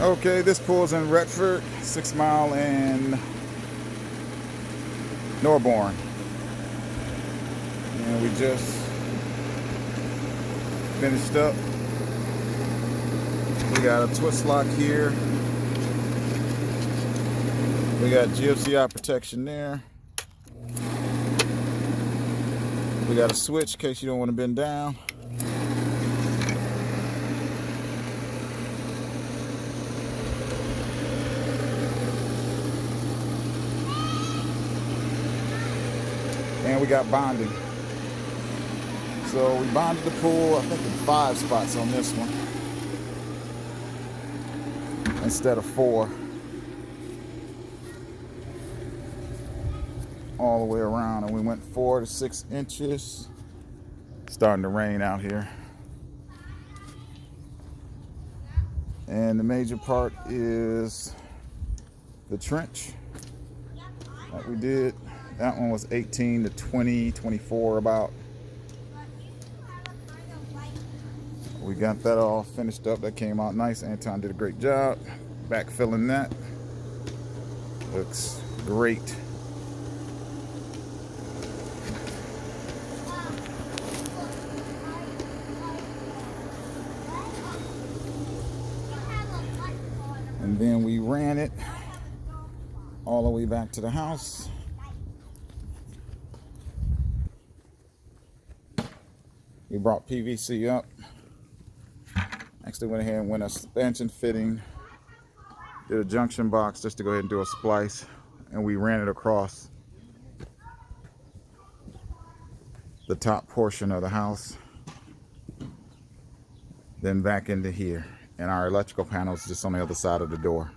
Okay, this pool's in Retford, 6 Mile and Norborn. And we just finished up. We got a twist lock here. We got GFCI protection there. We got a switch in case you don't want to bend down. And we got bonding. So we bonded the pool, I think in 5 spots on this one instead of 4. All the way around, and we went 4 to 6 inches. Starting to rain out here. And the major part is the trench that we did. That one was 18 to 20, 24 about. We got that all finished up. That came out nice. Anton did a great job backfilling that. Looks great. And then we ran it all the way back to the house. We brought PVC up. Actually went ahead and went a suspension fitting. Did a junction box just to go ahead and do a splice. And we ran it across the top portion of the house. Then back into here. And our electrical panel is just on the other side of the door.